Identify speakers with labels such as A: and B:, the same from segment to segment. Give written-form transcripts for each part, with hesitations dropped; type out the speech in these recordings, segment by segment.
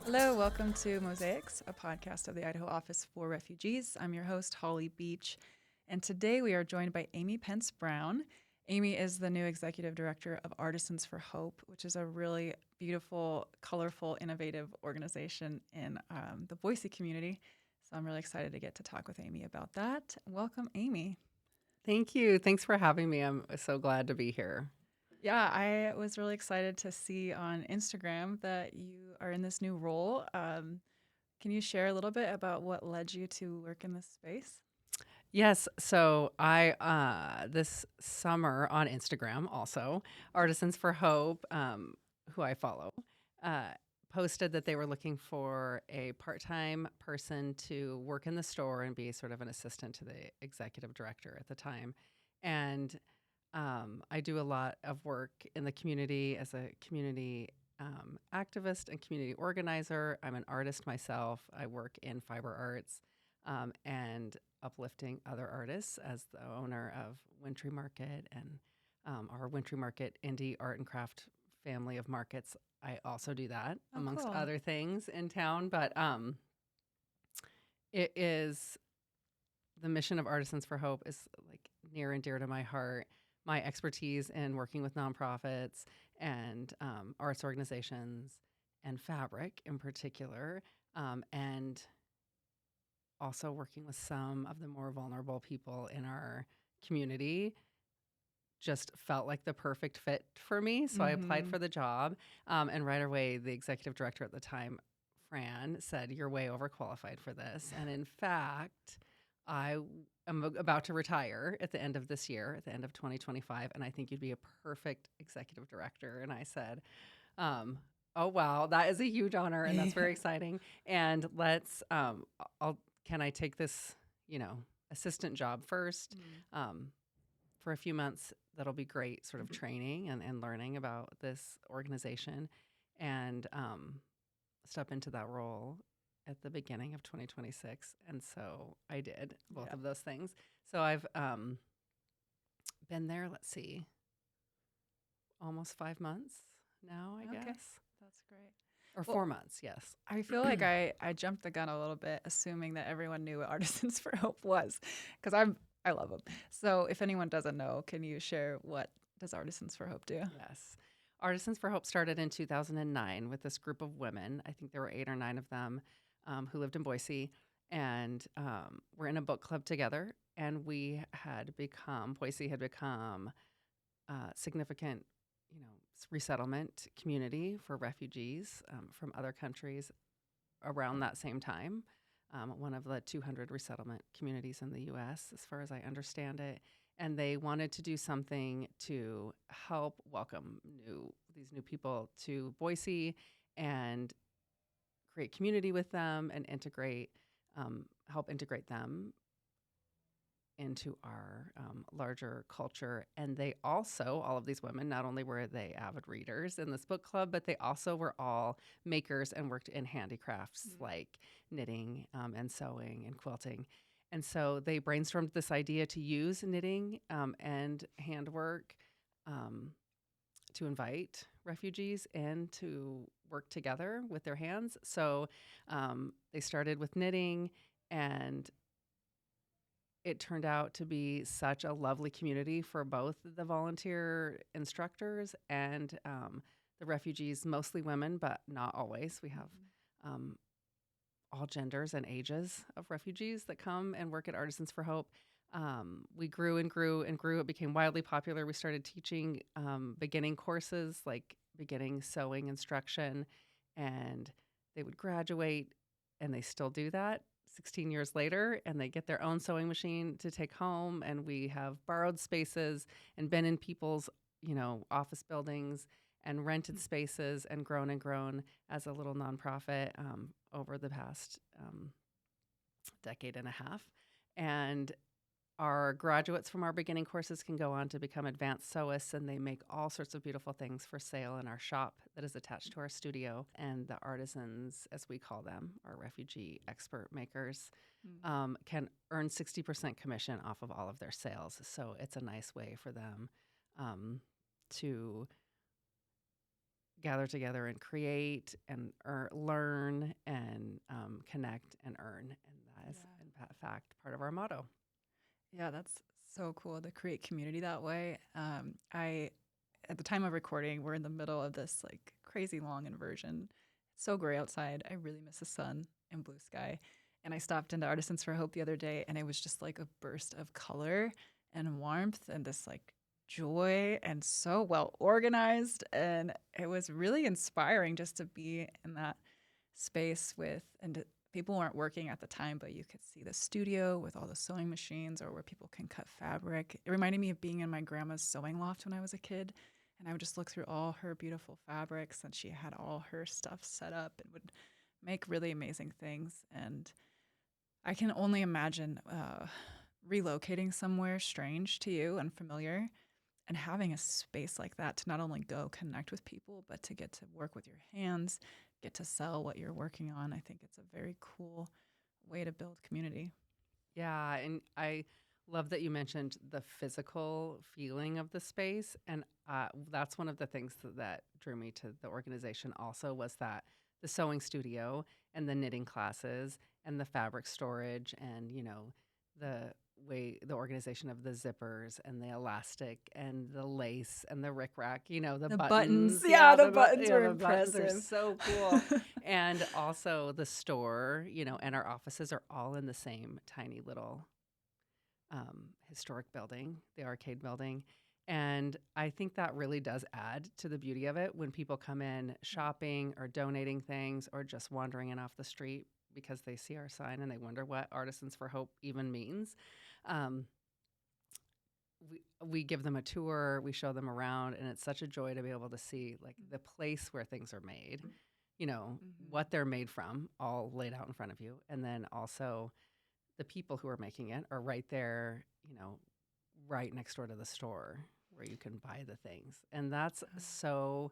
A: Hello, welcome to Mosaics, a podcast of the Idaho Office for Refugees. I'm your host, Holly Beach, and today we are joined by Amy Pence-Brown. Amy is the new executive director of Artisans For Hope, which is a really beautiful, colorful, innovative organization in the Boise community. So I'm really excited to get to talk with Amy about that. Welcome, Amy.
B: Thank you. Thanks for having me. I'm so glad to be here.
A: Yeah, I was really excited to see on Instagram that you are in this new role. Can you share a little bit about what led you to work in this space?
B: Yes, so I this summer on Instagram also, Artisans for Hope, who I follow, uh, posted that they were looking for a part-time person to work in the store and be sort of an assistant to the executive director at the time. And I do a lot of work in the community as a community activist and community organizer. I'm an artist myself. I work in fiber arts and uplifting other artists as the owner of Wintry Market and our Wintry Market indie art and craft family of markets. I also do that
A: Oh,
B: amongst
A: cool.
B: other things in town, but it is the mission of Artisans for Hope is like near and dear to my heart. My expertise in working with nonprofits and arts organizations and fabric in particular, and also working with some of the more vulnerable people in our community just felt like the perfect fit for me. So I applied
A: Mm-hmm.
B: for the job, and right away, the executive director at the time, Fran, said, "You're way overqualified for this." And in fact, I am about to retire at the end of this year, at the end of 2025, and I think you'd be a perfect executive director. And I said, "Oh wow, that is a huge honor, and that's very exciting." And can I take this, assistant job first? For a few months, that'll be great sort of training and learning about this organization and step into that role at the beginning of 2026. And so I did both
A: Yeah.
B: of those things. So I've been there, let's see, almost 5 months now, I
A: Okay,
B: guess.
A: that's great.
B: Or
A: Well,
B: 4 months, yes.
A: I feel like I jumped the gun a little bit, assuming that everyone knew what Artisans for Hope was, because I love them. So if anyone doesn't know, can you share what does Artisans for Hope do?
B: Yes. Artisans for Hope started in 2009 with this group of women. I think there were 8 or 9 of them who lived in Boise. And we're in a book club together. And Boise had become significant, resettlement community for refugees from other countries around that same time. One of the 200 resettlement communities in the U.S., as far as I understand it. And they wanted to do something to help welcome these new people to Boise and create community with them and help integrate them into our larger culture. And they also, all of these women, not only were they avid readers in this book club, but they also were all makers and worked in handicrafts like knitting and sewing and quilting. And so they brainstormed this idea to use knitting and handwork to invite refugees in to work together with their hands. So they started with knitting, and it turned out to be such a lovely community for both the volunteer instructors and the refugees, mostly women, but not always. We have all genders and ages of refugees that come and work at Artisans for Hope. We grew and grew and grew. It became wildly popular. We started teaching beginning courses like beginning sewing instruction, and they would graduate, and they still do that 16 years later, and they get their own sewing machine to take home. And we have borrowed spaces and been in people's, office buildings and rented spaces and grown as a little nonprofit over the past decade and a half. And our graduates from our beginning courses can go on to become advanced sewists, and they make all sorts of beautiful things for sale in our shop that is attached to our studio. And the artisans, as we call them, our refugee expert makers, can earn 60% commission off of all of their sales. So it's a nice way for them to gather together and create and learn and connect and earn. And that is, in fact, part of our motto.
A: Yeah, that's so cool to create community that way. I, at the time of recording, we're in the middle of this like crazy long inversion. It's so gray outside. I really miss the sun and blue sky. And I stopped into Artisans for Hope the other day, and it was just like a burst of color and warmth and this like joy and so well organized. And it was really inspiring just to be in that space with, and people weren't working at the time, but you could see the studio with all the sewing machines or where people can cut fabric. It reminded me of being in my grandma's sewing loft when I was a kid. And I would just look through all her beautiful fabrics, and she had all her stuff set up and would make really amazing things. And I can only imagine relocating somewhere strange to you, unfamiliar, and having a space like that to not only go connect with people, but to get to work with your hands, get to sell what you're working on. I think it's a very cool way to build community.
B: Yeah, and I love that you mentioned the physical feeling of the space, and that's one of the things that drew me to the organization. Also, was that the sewing studio and the knitting classes and the fabric storage, and the way the organization of the zippers and the elastic and the lace and the rickrack, the
A: The
B: buttons.
A: yeah, the
B: the
A: buttons were
B: the buttons are
A: impressive.
B: so cool. And also the store, and our offices are all in the same tiny little historic building, the arcade building. And I think that really does add to the beauty of it when people come in shopping or donating things or just wandering in off the street because they see our sign and they wonder what Artisans for Hope even means. Um, we give them a tour, we show them around, and it's such a joy to be able to see like the place where things are made, what they're made from, all laid out in front of you. And then also the people who are making it are right there, right next door to the store where you can buy the things. And that's so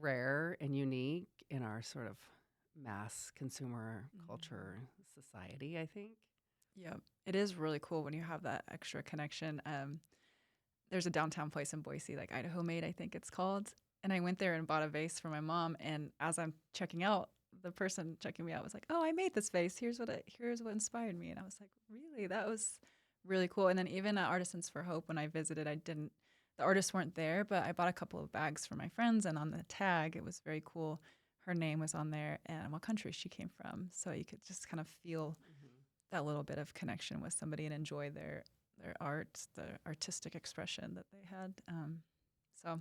B: rare and unique in our sort of mass consumer culture society, I think.
A: Yeah, it is really cool when you have that extra connection. There's a downtown place in Boise, like Idaho Made, I think it's called. And I went there and bought a vase for my mom. And as I'm checking out, the person checking me out was like, "Oh, I made this vase. Here's what inspired me." And I was like, "Really? That was really cool." And then even at Artisans for Hope, when I visited, the artists weren't there, but I bought a couple of bags for my friends. And on the tag, it was very cool. Her name was on there and what country she came from. So you could just kind of feel that little bit of connection with somebody and enjoy their art, the artistic expression that they had. So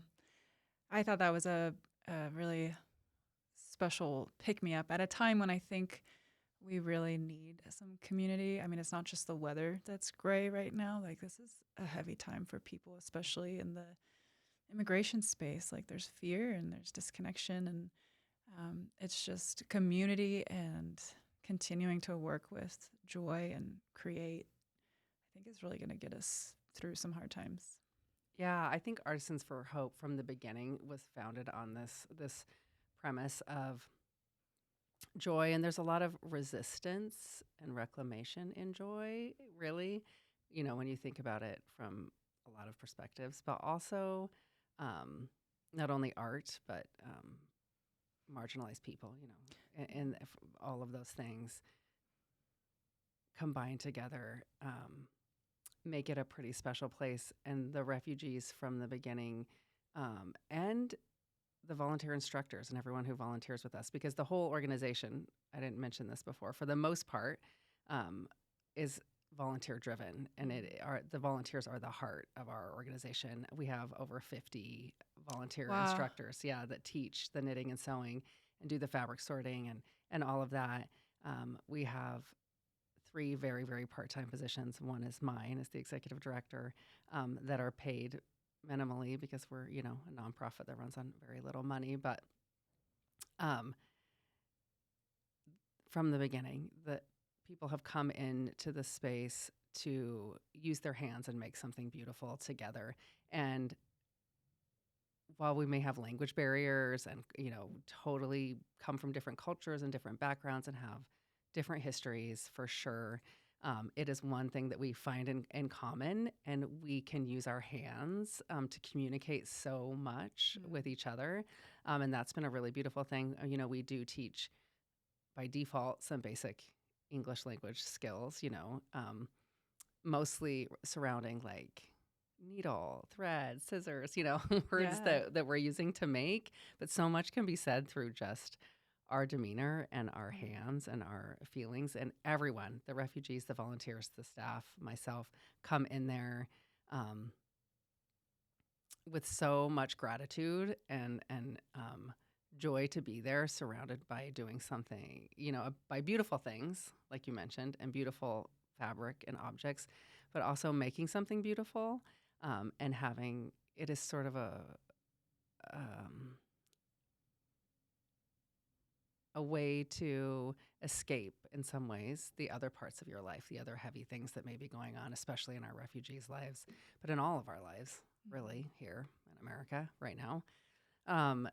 A: I thought that was a really special pick me up at a time when I think we really need some community. I mean, it's not just the weather that's gray right now. Like, this is a heavy time for people, especially in the immigration space. Like, there's fear and there's disconnection, and it's just community and continuing to work with joy and create, I think is really going to get us through some hard times.
B: Yeah, I think Artisans for Hope from the beginning was founded on this premise of joy, and there's a lot of resistance and reclamation in joy, really, when you think about it from a lot of perspectives, but also not only art, but marginalized people, and all of those things combined together make it a pretty special place. And the refugees from the beginning and the volunteer instructors and everyone who volunteers with us, because the whole organization, I didn't mention this before, for the most part, is volunteer driven, and the volunteers are the heart of our organization. We have over 50 volunteer instructors, that teach the knitting and sewing and do the fabric sorting and all of that. We have 3 very, very part-time positions. One is mine as the executive director, that are paid minimally because we're, a nonprofit that runs on very little money. But from the beginning, the people have come into the space to use their hands and make something beautiful together. And while we may have language barriers and, totally come from different cultures and different backgrounds and have different histories for sure, it is one thing that we find in common, and we can use our hands to communicate so much with each other. And that's been a really beautiful thing. We do teach by default some basic English language skills, mostly surrounding like needle, thread, scissors, words
A: Yeah.
B: that we're using to make. But so much can be said through just our demeanor and our hands and our feelings. And everyone, the refugees, the volunteers, the staff, myself, come in there with so much gratitude and joy to be there, surrounded by doing something, by beautiful things, like you mentioned, and beautiful fabric and objects, but also making something beautiful, and having it is sort of um, a way to escape in some ways the other parts of your life, the other heavy things that may be going on, especially in our refugees' lives, but in all of our lives, really, here in America right now. Um,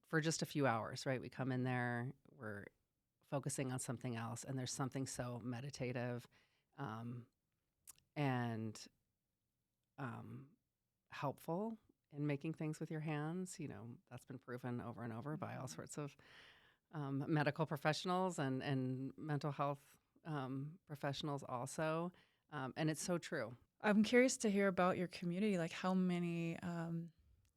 B: for just a few hours, right? We come in there, we're focusing on something else, and there's something so meditative um, and um, helpful in making things with your hands. That's been proven over and over by all sorts of medical professionals and mental health professionals also. And it's so true.
A: I'm curious to hear about your community. Like, how many,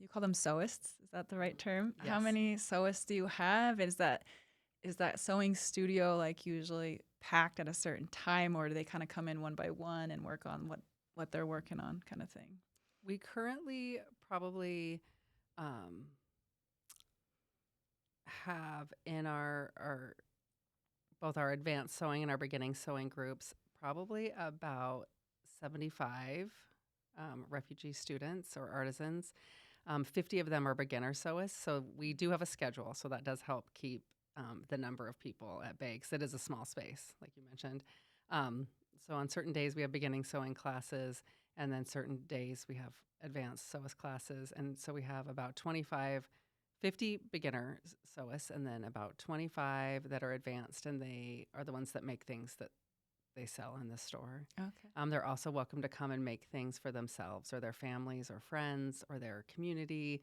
A: you call them sewists? Is that the right term? How
B: Yes.
A: many sewists do you have? Is that sewing studio like usually packed at a certain time, or do they kind of come in one by one and work on what they're working on, kind of thing?
B: We currently probably um, have in our both our advanced sewing and our beginning sewing groups probably about 75 refugee students or artisans. 50 of them are beginner sewists, so we do have a schedule, so that does help keep the number of people at bay, because it is a small space, like you mentioned. So on certain days we have beginning sewing classes, and then certain days we have advanced sewist classes, and so we have about 50 beginner sewists, and then about 25 that are advanced, and they are the ones that make things that they sell in the store.
A: Okay.
B: They're also welcome to come and make things for themselves or their families or friends or their community.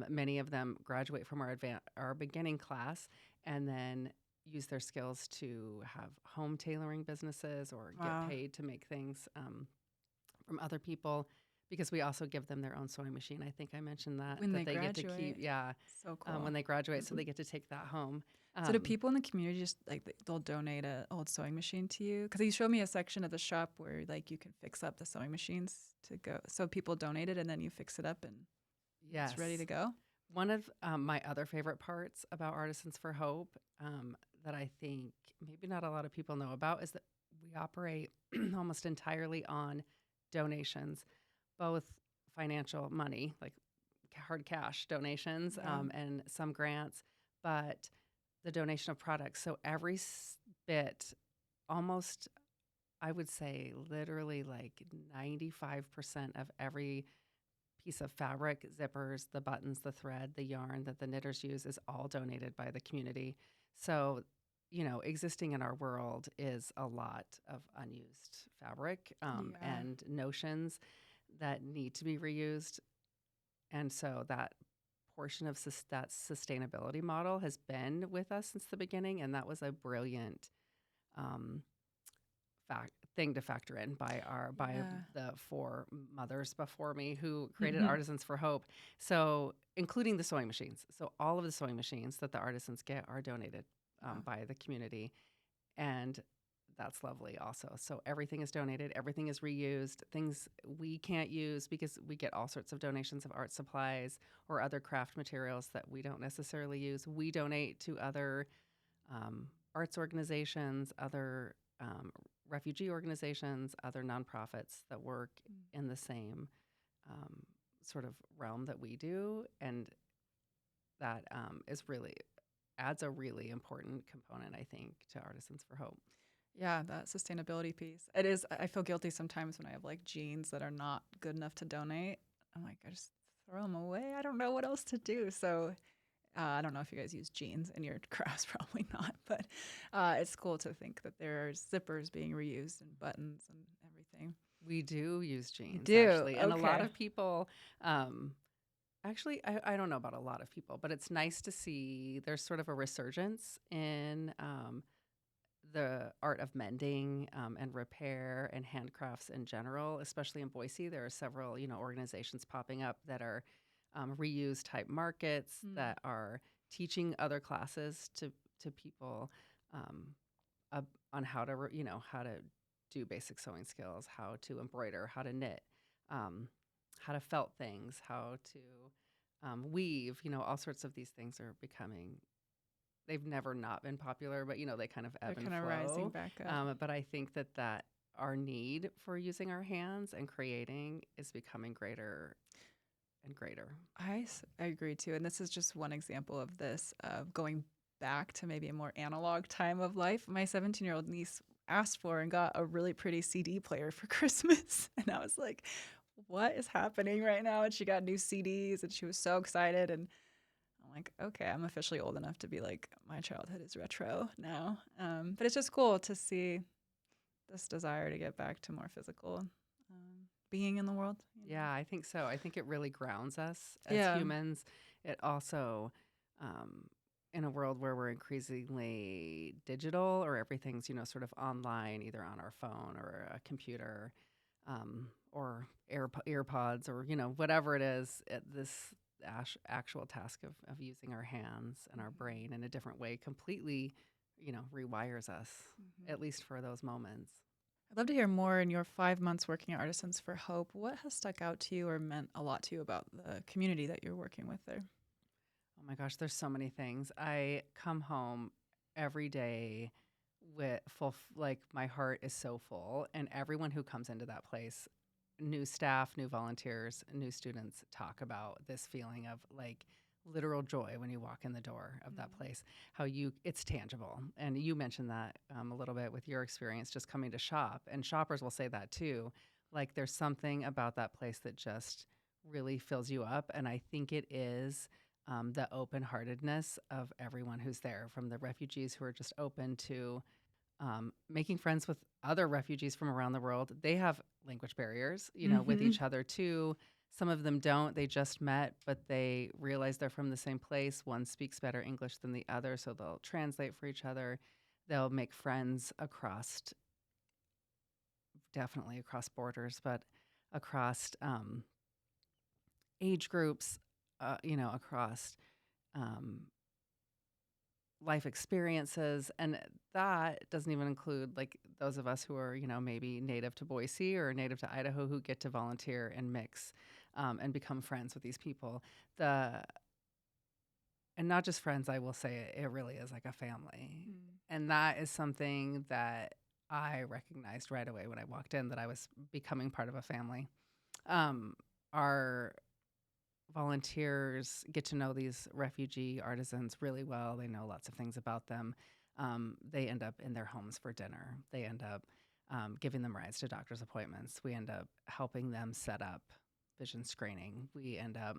B: Many of them graduate from our beginning class and then use their skills to have home tailoring businesses or get
A: Wow.
B: paid to make things from other people, because we also give them their own sewing machine. I think I mentioned that
A: When they
B: they get to keep,
A: graduate. So cool.
B: when they graduate, so they get to take that home.
A: So do people in the community just like they'll donate a old sewing machine to you? Because you showed me a section of the shop where like you can fix up the sewing machines to go. So people donate it and then you fix it up and
B: Yes.
A: it's ready to go.
B: One of my other favorite parts about Artisans for Hope, that I think maybe not a lot of people know about, is that we operate almost entirely on donations, both financial money, like hard cash donations,
A: Yeah.
B: and some grants, but the donation of products. So every bit, almost, I would say literally like 95% of every piece of fabric, zippers, the buttons, the thread, the yarn that the knitters use is all donated by the community. So, existing in our world is a lot of unused fabric
A: Yeah.
B: and notions that need to be reused. And so that portion of that sustainability model has been with us since the beginning. And that was a brilliant um, thing to factor in by
A: Yeah.
B: the four mothers before me who created Artisans for Hope. So including the sewing machines. So all of the sewing machines that the artisans get are donated
A: Wow.
B: by the community, and that's lovely also. So everything is donated, everything is reused. Things we can't use because we get all sorts of donations of art supplies or other craft materials that we don't necessarily use. We donate to other arts organizations, other refugee organizations, other nonprofits that work in the same sort of realm that we do, and that adds a really important component, I think, to Artisans for Hope.
A: Yeah, that sustainability piece. It is. I feel guilty sometimes when I have like jeans that are not good enough to donate. I'm like, I just throw them away. I don't know what else to do. So I don't know if you guys use jeans in your crafts, probably not. But it's cool to think that there are zippers being reused and buttons and everything.
B: We do use
A: You
B: jeans,
A: do?
B: actually, and a lot
A: Okay.
B: of people Actually, I don't know about a lot of people, but it's nice to see there's sort of a resurgence in the art of mending and repair and handcrafts in general, especially in Boise. There are several, organizations popping up that are reuse type markets
A: Mm.
B: that are teaching other classes to people um, on how to, how to do basic sewing skills, how to embroider, how to knit, um, how to felt things, how to weave. All sorts of these things are becoming. They've never not been popular, but they kind of
A: They're
B: ebb and
A: kind of rising
B: flow.
A: back up.
B: But I think that our need for using our hands and creating is becoming greater and greater.
A: I agree too. And this is just one example of this, going back to maybe a more analog time of life. My 17-year-old niece asked for and got a really pretty CD player for Christmas. And I was like, what is happening right now? And she got new CDs and she was so excited. And I'm like, okay, I'm officially old enough to be like, my childhood is retro now. But it's just cool to see this desire to get back to more physical being in the world.
B: Yeah, I think so. I think it really grounds us as
A: Yeah.
B: humans. It also, in a world where we're increasingly digital or everything's, sort of online, either on our phone or a computer, or earpods or, whatever it is, this actual task of using our hands and our brain in a different way completely, rewires us, at least for those moments.
A: I'd love to hear more in your 5 months working at Artisans for Hope. What has stuck out to you or meant a lot to you about the community that you're working with there?
B: Oh my gosh, there's so many things. I come home every day with like my heart is so full, and everyone who comes into that place, new staff, new volunteers, new students, talk about this feeling of like literal joy when you walk in the door of that place. How it's tangible, and you mentioned that a little bit with your experience just coming to shop, and shoppers will say that too. Like there's something about that place that just really fills you up, and I think it is the open-heartedness of everyone who's there, from the refugees who are just open to making friends with other refugees from around the world. They have language barriers, with each other too. Some of them don't. They just met, but they realize they're from the same place. One speaks better English than the other, so they'll translate for each other. They'll make friends definitely across borders, but across age groups, across um, life experiences. And that doesn't even include like those of us who are, maybe native to Boise or native to Idaho who get to volunteer and mix and become friends with these people. And not just friends, I will say it really is like a family. And that is something that I recognized right away when I walked in, that I was becoming part of a family. Our volunteers get to know these refugee artisans really well. They know lots of things about them. They end up in their homes for dinner. They end up giving them rides to doctor's appointments. We end up helping them set up vision screening. We end up,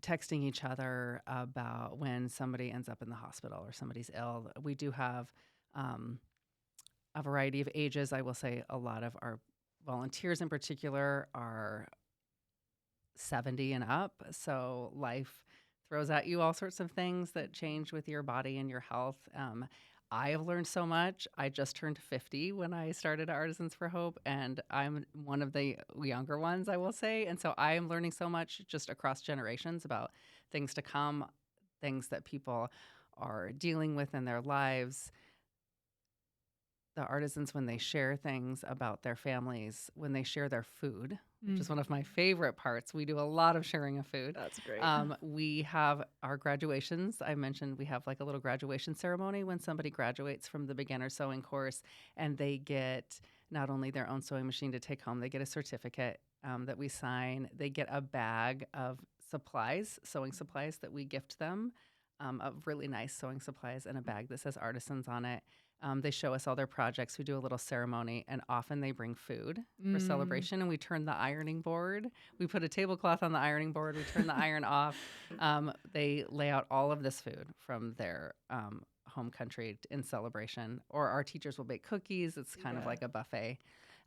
B: texting each other about when somebody ends up in the hospital or somebody's ill. We do have a variety of ages. I will say a lot of our volunteers in particular are 70 and up. So life throws at you all sorts of things that change with your body and your health. I have learned so much. I just turned 50 when I started Artisans for Hope, and I'm one of the younger ones, I will say. And so I am learning so much just across generations about things to come, things that people are dealing with in their lives. The artisans, when they share things about their families, when they share their food, which is one of my favorite parts. We do a lot of sharing of food.
A: That's great.
B: We have our graduations. I mentioned we have like a little graduation ceremony when somebody graduates from the beginner sewing course, and they get not only their own sewing machine to take home, they get a certificate that we sign. They get a bag of supplies, sewing supplies that we gift them, of really nice sewing supplies, and a bag that says Artisans on it. They show us all their projects. We do a little ceremony, and often they bring food for celebration, and we turn the ironing board. We put a tablecloth on the ironing board. We turn the iron off. They lay out all of this food from their home country in celebration, or our teachers will bake cookies. It's kind of like a buffet.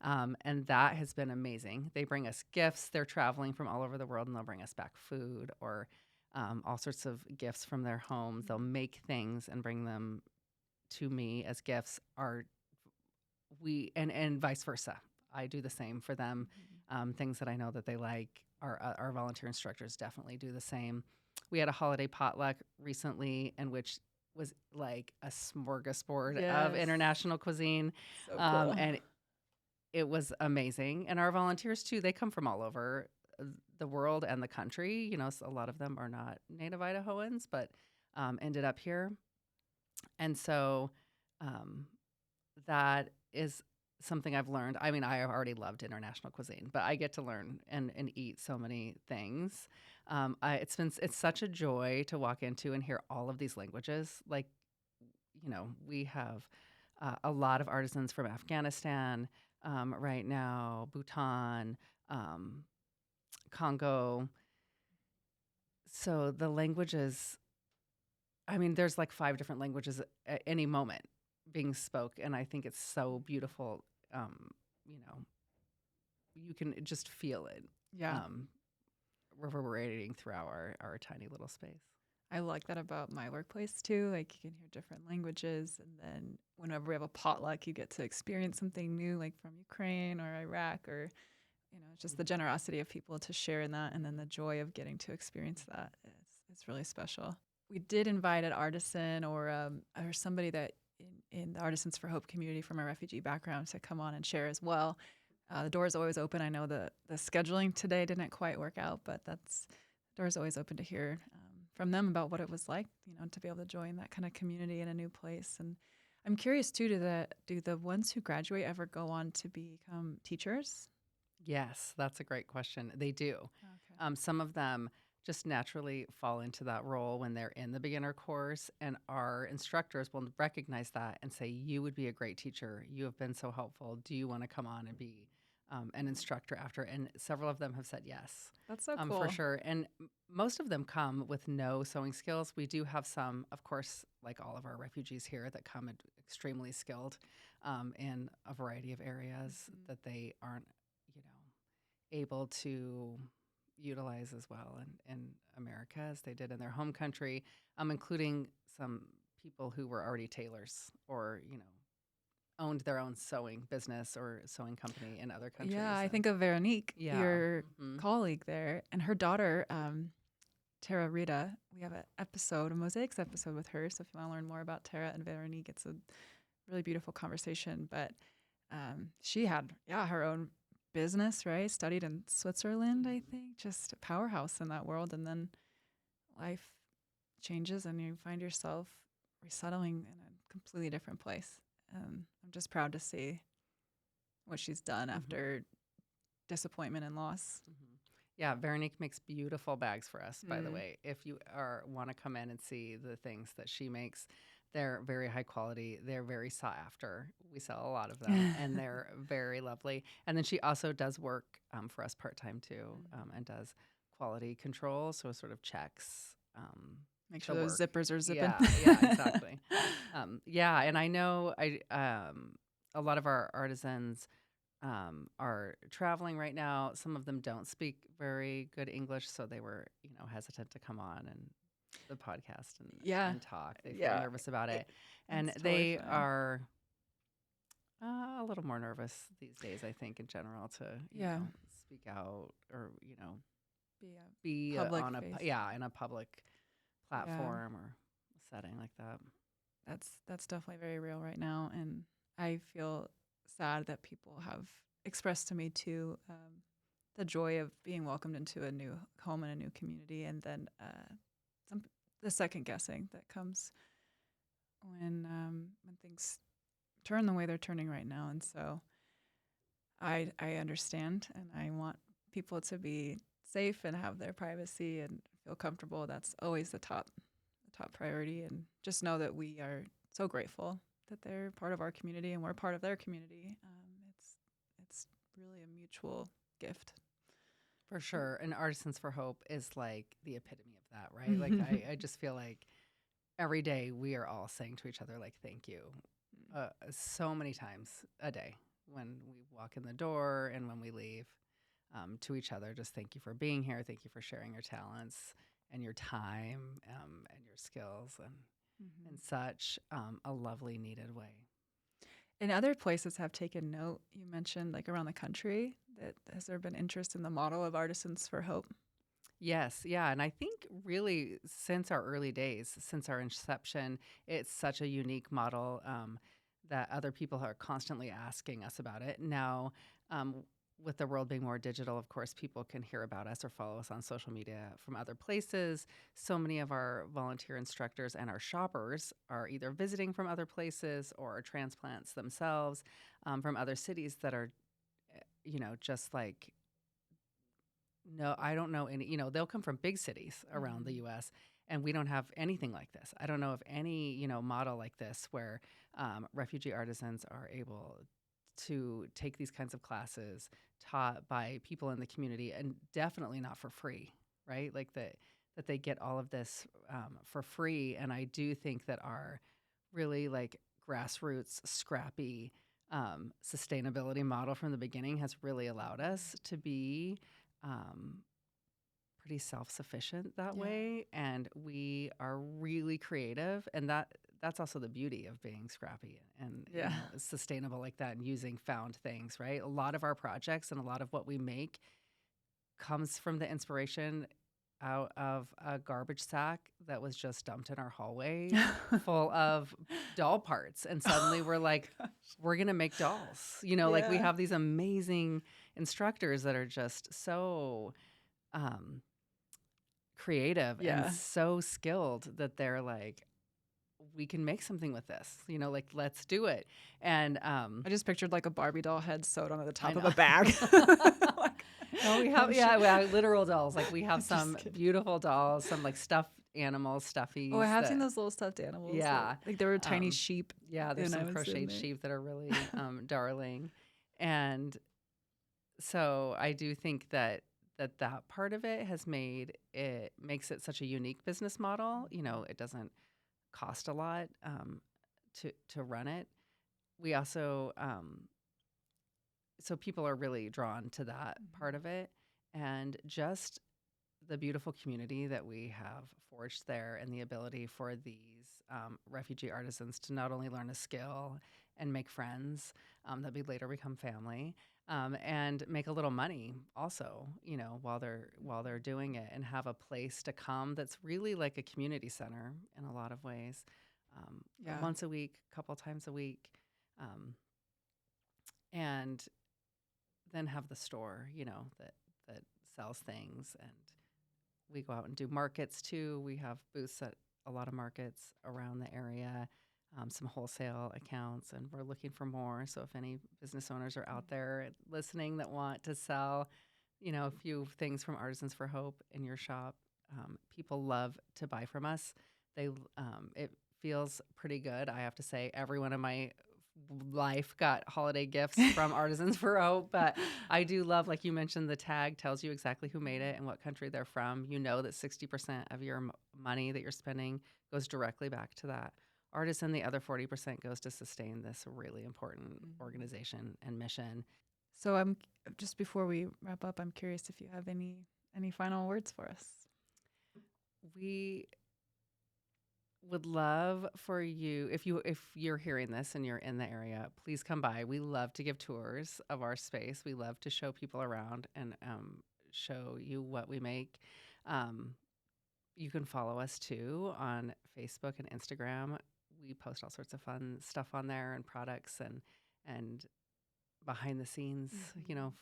B: And that has been amazing. They bring us gifts. They're traveling from all over the world, and they'll bring us back food or all sorts of gifts from their homes. They'll make things and bring them to me as gifts. And vice versa. I do the same for them. Things that I know that they like. Our volunteer instructors definitely do the same. We had a holiday potluck recently, in which was like a smorgasbord of
A: Yes.
B: international cuisine,
A: So cool.
B: and it was amazing. And our volunteers too, they come from all over the world and the country. You know, a lot of them are not native Idahoans, but ended up here. And so that is something I've learned. I mean, I have already loved international cuisine, but I get to learn and eat so many things. It's such a joy to walk into and hear all of these languages. Like, you know, we have a lot of artisans from Afghanistan right now, Bhutan, Congo. So the languages, I mean, there's like 5 different languages at any moment being spoke, and I think it's so beautiful. You know, you can just feel it
A: Yeah.
B: reverberating throughout our tiny little space.
A: I like that about my workplace too. Like you can hear different languages, and then whenever we have a potluck, you get to experience something new, like from Ukraine or Iraq, or just the generosity of people to share in that, and then the joy of getting to experience that. It's really special. We did invite an artisan or somebody that in the Artisans for Hope community from a refugee background to come on and share as well. The door is always open. I know the scheduling today didn't quite work out, but the door is always open to hear from them about what it was like, to be able to join that kind of community in a new place. And I'm curious too, do the ones who graduate ever go on to become teachers?
B: Yes, that's a great question. They do.
A: Okay.
B: Some of them just naturally fall into that role when they're in the beginner course, and our instructors will recognize that and say, you would be a great teacher. You have been so helpful. Do you want to come on and be an instructor after? And several of them have said yes.
A: That's so cool.
B: For sure. And most of them come with no sewing skills. We do have some, of course, like all of our refugees here, that come extremely skilled in a variety of areas that they aren't, able to utilize as well in America as they did in their home country, including some people who were already tailors or, owned their own sewing business or sewing company in other countries.
A: Yeah, I think of Veronique, your colleague there, and her daughter, Tara Rita. We have a Mosaics episode with her. So if you want to learn more about Tara and Veronique, it's a really beautiful conversation. But she had, her own business, right? Studied in Switzerland, I think, just a powerhouse in that world. And then life changes and you find yourself resettling in a completely different place. I'm just proud to see what she's done after disappointment and loss.
B: Yeah, Veronique makes beautiful bags for us, by the way. If you want to come in and see the things that she makes, they're very high quality. They're very sought after. We sell a lot of them, and they're very lovely. And then she also does work for us part-time too, and does quality control, so sort of checks.
A: Make sure those zippers are zipping.
B: Yeah, exactly. And I know a lot of our artisans are traveling right now. Some of them don't speak very good English, so they were, hesitant to come on and the podcast and talk. They feel nervous about it, and they are a little more nervous these days, I think, in general, to speak out or be on in a public platform or setting like that.
A: That's definitely very real right now, and I feel sad that people have expressed to me too the joy of being welcomed into a new home and a new community, and then the second guessing that comes when things turn the way they're turning right now. And so I understand, and I want people to be safe and have their privacy and feel comfortable. That's always the top priority, and just know that we are so grateful that they're part of our community and we're part of their community. It's really a mutual gift.
B: For sure. And Artisans for Hope is like the epitome of that, right? Like I just feel like every day we are all saying to each other, like, thank you, so many times a day. when we walk in the door and when we leave, to each other. Just thank you for being here. Thank you for sharing your talents and your time, and your skills and such, a lovely, needed way.
A: And other places have taken note. You mentioned like around the country that has there been interest in the model of Artisans for Hope?
B: Yes, yeah. And I think really since our early days, since our inception, it's such a unique model, that other people are constantly asking us about it. Now, um, with the world being more digital, of course, people can hear about us or follow us on social media from other places. So many of our volunteer instructors and our shoppers are either visiting from other places or are transplants themselves, from other cities that are, just like, no, I don't know any, they'll come from big cities around the US, and we don't have anything like this. I don't know of any, model like this where, refugee artisans are able to take these kinds of classes taught by people in the community, and definitely not for free, right? Like that they get all of this, for free. And I do think that our really like grassroots, scrappy, sustainability model from the beginning has really allowed us to be, um, pretty self-sufficient that
A: Yeah.
B: way, and we are really creative, and that's also the beauty of being scrappy and
A: Yeah.
B: sustainable like that, and using found things, right? A lot of our projects and a lot of what we make comes from the inspiration out of a garbage sack that was just dumped in our hallway full of doll parts, and suddenly we're like, we're gonna make dolls, like we
A: Yeah.
B: have these amazing instructors that are just so, um, creative and
A: Yeah.
B: so skilled that they're like, we can make something with this, like let's do it. And
A: I just pictured like a Barbie doll head sewed onto the
B: I
A: top of
B: know.
A: a bag. Like,
B: No, we have,
A: I'm
B: yeah,
A: sure-
B: we have literal dolls. Like we have
A: Just
B: some
A: kidding.
B: beautiful dolls, some like stuffed animals, stuffies.
A: Oh, I have
B: that,
A: seen those little stuffed animals.
B: Yeah.
A: Like there were tiny
B: Um,
A: sheep.
B: yeah, there's
A: when I
B: some
A: was in
B: crocheted
A: there.
B: sheep that are really, darling. And so I do think that part of it makes it such a unique business model. It doesn't cost a lot, to run it. We also, so people are really drawn to that part of it, and just the beautiful community that we have forged there, and the ability for these, refugee artisans to not only learn a skill and make friends, that we later become family, and make a little money also, while they're doing it, and have a place to come that's really like a community center in a lot of ways,
A: Yeah.
B: once a week, a couple times a week, and then have the store, that sells things. And we go out and do markets too. We have booths at a lot of markets around the area, some wholesale accounts, and we're looking for more. So if any business owners are out there listening that want to sell, a few things from Artisans for Hope in your shop, people love to buy from us. It feels pretty good. I have to say, everyone in my life got holiday gifts from Artisans for Hope, but I do love, like you mentioned, the tag tells you exactly who made it and what country they're from. You know that 60% of your money that you're spending goes directly back to that artisan. The other 40% goes to sustain this really important organization and mission.
A: So I'm just before we wrap up, I'm curious if you have any final words for us.
B: We would love for you, if you're hearing this and you're in the area, please come by. We love to give tours of our space. We love to show people around and, show you what we make. You can follow us too on Facebook and Instagram. We post all sorts of fun stuff on there, and products and behind the scenes,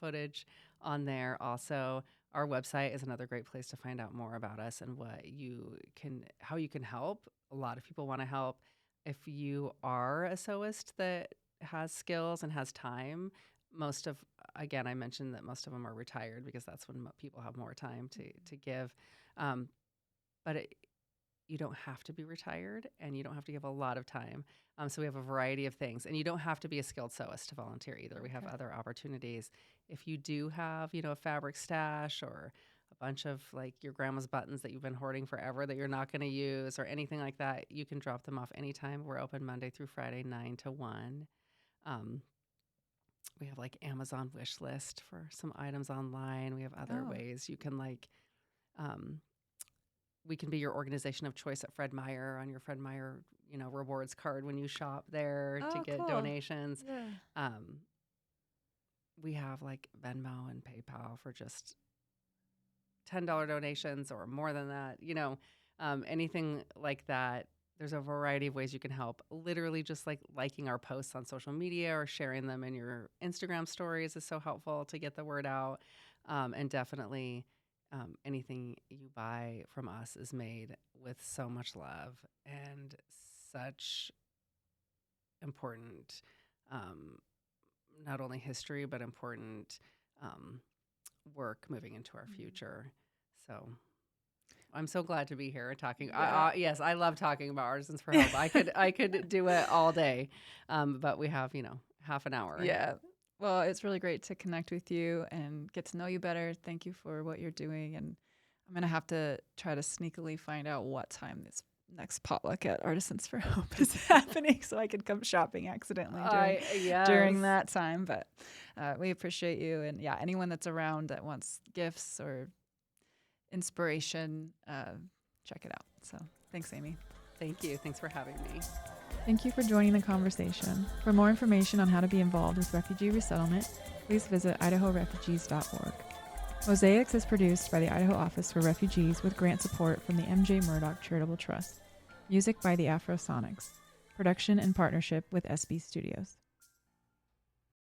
B: footage on there. Also, our website is another great place to find out more about us and how you can help. A lot of people want to help. If you are a sewist that has skills and has time, again, I mentioned that most of them are retired because that's when people have more time to give. But you don't have to be retired, and you don't have to give a lot of time. So we have a variety of things, and you don't have to be a skilled sewist to volunteer either. We have other opportunities. If you do have, a fabric stash or a bunch of like your grandma's buttons that you've been hoarding forever that you're not going to use or anything like that, you can drop them off anytime. We're open Monday through Friday, 9 to 1. we have like Amazon wish list for some items online. We have other
A: Oh.
B: ways you can like, we can be your organization of choice at Fred Meyer on your Fred Meyer, rewards card when you shop there to
A: Oh,
B: get
A: cool.
B: donations.
A: Yeah.
B: We have like Venmo and PayPal for just $10 donations or more than that, anything like that. There's a variety of ways you can help. Literally just like liking our posts on social media or sharing them in your Instagram stories is so helpful to get the word out. And definitely anything you buy from us is made with so much love and such important, not only history, but important work moving into our future. So I'm so glad to be here talking.
A: Yeah.
B: Yes, I love talking about Artisans for Hope. I could do it all day, but we have half an hour.
A: Yeah. Well, it's really great to connect with you and get to know you better. Thank you for what you're doing. And I'm going to have to try to sneakily find out what time this next potluck at Artisans for Hope is happening so I could come shopping accidentally during that time. But we appreciate you. And yeah, anyone that's around that wants gifts or inspiration, check it out. So thanks, Amy.
B: Thank you. Thanks for having me.
A: Thank you for joining the conversation. For more information on how to be involved with refugee resettlement, please visit idahorefugees.org. Mosaics is produced by the Idaho Office for Refugees with grant support from the M.J. Murdoch Charitable Trust. Music by the Afrosonics. Production in partnership with SB Studios.